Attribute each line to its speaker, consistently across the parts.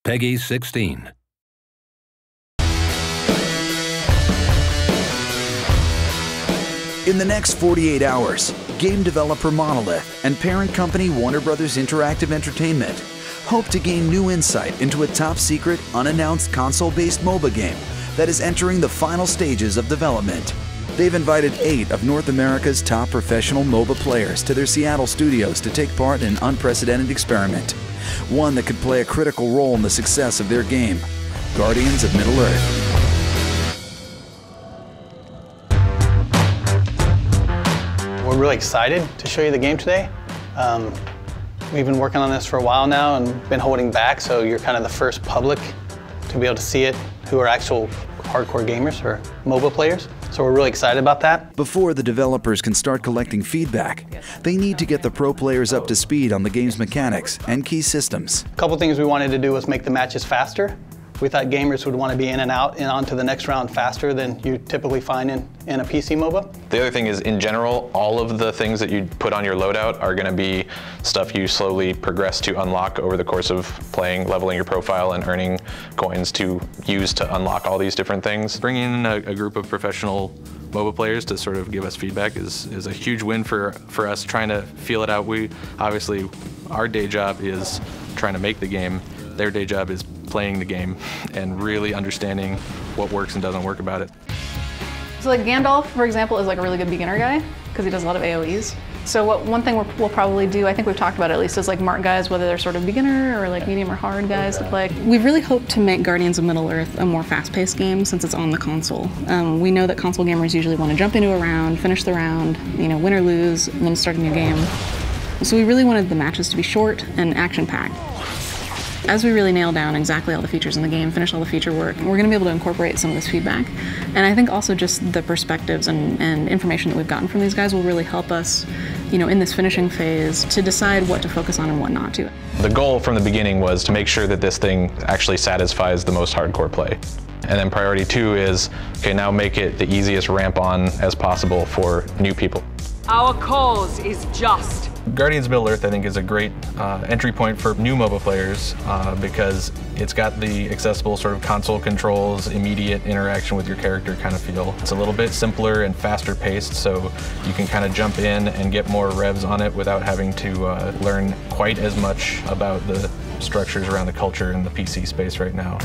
Speaker 1: Peggy 16.
Speaker 2: In the next 48 hours, game developer Monolith and parent company Warner Bros. Interactive Entertainment hope to gain new insight into a top-secret, unannounced console-based MOBA game that is entering the final stages of development. They've invited 8 of North America's top professional MOBA players to their Seattle studios to take part in an unprecedented experiment, one that could play a critical role in the success of their game, Guardians of Middle-earth.
Speaker 3: We're really excited to show you the game today. We've been working on this for a while now and been holding back, so you're kind of the first public to be able to see it who are actual hardcore gamers or MOBA players. So we're really excited about that.
Speaker 2: Before the developers can start collecting feedback, they need to get the pro players up to speed on the game's mechanics and key systems.
Speaker 3: A couple things we wanted to do was make the matches faster. We thought gamers would want to be in and out and on to the next round faster than you typically find in a PC MOBA.
Speaker 4: The other thing is, in general, all of the things that you put on your loadout are going to be stuff you slowly progress to unlock over the course of playing, leveling your profile, and earning coins to use to unlock all these different things. Bringing in a group of professional MOBA players to sort of give us feedback is a huge win for us, trying to feel it out. Obviously, our day job is trying to make the game. Their day job is playing the game and really understanding what works and doesn't work about it.
Speaker 5: So like Gandalf, for example, is like a really good beginner guy because he does a lot of AoEs. So one thing we'll probably do, I think we've talked about it at least, is like mark guys, whether they're sort of beginner or like medium or hard guys to play.
Speaker 6: We've really hoped to make Guardians of Middle-earth a more fast-paced game since it's on the console. We know that console gamers usually want to jump into a round, finish the round, win or lose, and then start a new game. So we really wanted the matches to be short and action-packed. As we really nail down exactly all the features in the game, finish all the feature work, we're going to be able to incorporate some of this feedback. And I think also just the perspectives and information that we've gotten from these guys will really help us, in this finishing phase to decide what to focus on and what not to.
Speaker 4: The goal from the beginning was to make sure that this thing actually satisfies the most hardcore play. And then priority 2 is, okay, now make it the easiest ramp on as possible for new people.
Speaker 7: Our cause is just.
Speaker 4: Guardians of Middle-earth, I think, is a great entry point for new MOBA players because it's got the accessible sort of console controls, immediate interaction with your character kind of feel. It's a little bit simpler and faster paced, so you can kind of jump in and get more revs on it without having to learn quite as much about the structures around the culture in the PC space right now.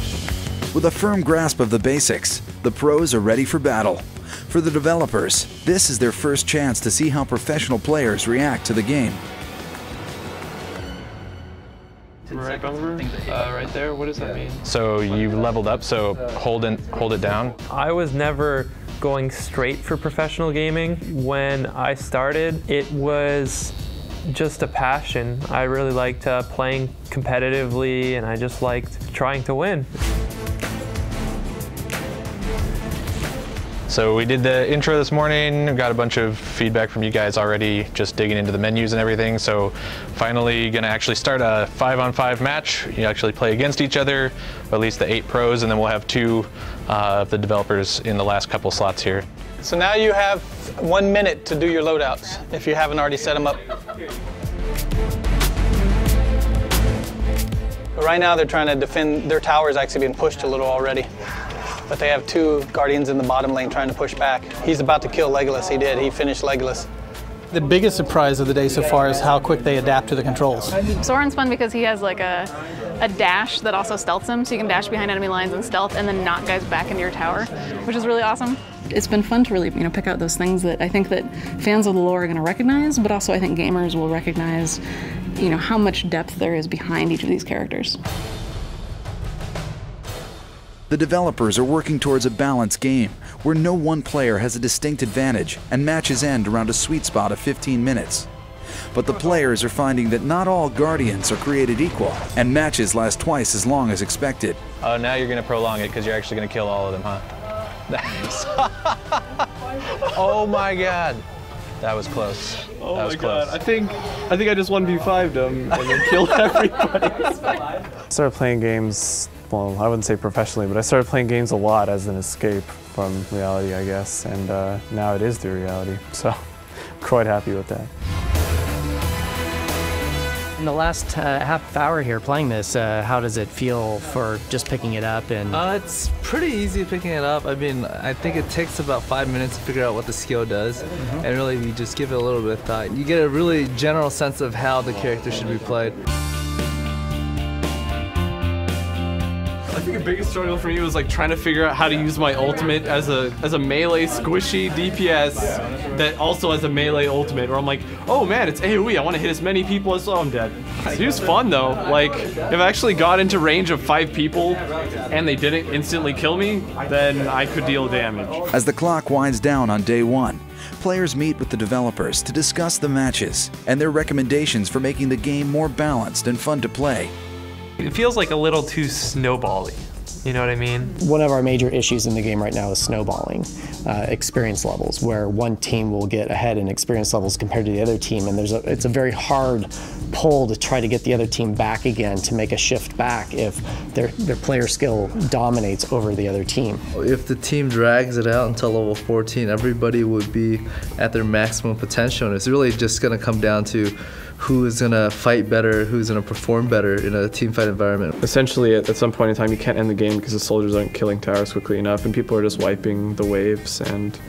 Speaker 2: With a firm grasp of the basics, the pros are ready for battle. For the developers, this is their first chance to see how professional players react to the game.
Speaker 8: Right bumper, right there, what does that mean?
Speaker 4: So you leveled up, so hold it down.
Speaker 8: I was never going straight for professional gaming. When I started, it was just a passion. I really liked playing competitively, and I just liked trying to win.
Speaker 4: So we did the intro this morning, got a bunch of feedback from you guys already, just digging into the menus and everything. So finally gonna actually start a 5-on-5 match. You actually play against each other, or at least the 8 pros, and then we'll have 2 of the developers in the last couple slots here.
Speaker 3: So now you have 1 minute to do your loadouts, if you haven't already set them up. But right now they're trying to defend, their tower is actually being pushed a little already. But they have 2 Guardians in the bottom lane trying to push back. He's about to kill Legolas. He did. He finished Legolas. The biggest surprise of the day so far is how quick they adapt to the controls.
Speaker 5: Soren's fun because he has like a dash that also stealths him, so you can dash behind enemy lines and stealth and then knock guys back into your tower, which is really awesome.
Speaker 6: It's been fun to really pick out those things that I think that fans of the lore are going to recognize, but also I think gamers will recognize how much depth there is behind each of these characters.
Speaker 2: The developers are working towards a balanced game where no one player has a distinct advantage and matches end around a sweet spot of 15 minutes. But the players are finding that not all Guardians are created equal, and matches last twice as long as expected.
Speaker 4: Oh, now you're going to prolong it because you're actually going to kill all of them, huh? Oh my god. That was close.
Speaker 8: Oh
Speaker 4: that was
Speaker 8: my
Speaker 4: close.
Speaker 8: god. I think I just 1v5'd them and then killed everybody.
Speaker 9: I started playing games, well, I wouldn't say professionally, but I started playing games a lot as an escape from reality, I guess, and now it is the reality, so I'm quite happy with that.
Speaker 1: In the last half hour here playing this, how does it feel for just picking it up? And
Speaker 10: it's pretty easy picking it up. I mean, I think it takes about 5 minutes to figure out what the skill does, and really you just give it a little bit of thought. You get a really general sense of how the character should be played.
Speaker 11: I think the biggest struggle for me was like trying to figure out how to use my ultimate as a melee squishy DPS that also has a melee ultimate, where I'm like, oh man, it's AoE, I want to hit as many people as, oh, I'm dead. It was fun though. Like, if I actually got into range of 5 people and they didn't instantly kill me, then I could deal damage.
Speaker 2: As the clock winds down on day 1, players meet with the developers to discuss the matches and their recommendations for making the game more balanced and fun to play.
Speaker 8: It feels like a little too snowbally. You know what I mean?
Speaker 1: one of our major issues in the game right now is snowballing, experience levels, where one team will get ahead in experience levels compared to the other team, and it's a very hard pull to try to get the other team back again, to make a shift back if their player skill dominates over the other team.
Speaker 10: If the team drags it out until level 14, everybody would be at their maximum potential, and it's really just going to come down to who is going to fight better, who's going to perform better in a team fight environment.
Speaker 9: Essentially, at some point in time, you can't end the game because the soldiers aren't killing towers quickly enough, and people are just wiping the waves, and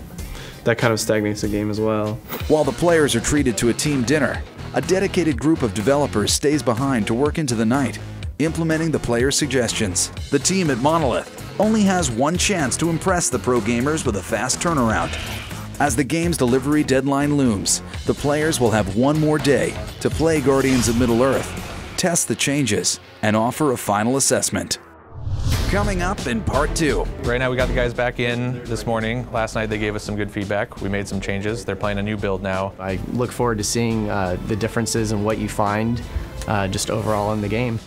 Speaker 9: that kind of stagnates the game as well.
Speaker 2: While the players are treated to a team dinner, a dedicated group of developers stays behind to work into the night, implementing the players' suggestions. The team at Monolith only has one chance to impress the pro gamers with a fast turnaround. As the game's delivery deadline looms, the players will have one more day to play Guardians of Middle-earth, test the changes, and offer a final assessment. Coming up in Part 2.
Speaker 4: Right now we got the guys back in this morning. Last night they gave us some good feedback. We made some changes. They're playing a new build now.
Speaker 1: I look forward to seeing the differences in what you find just overall in the game.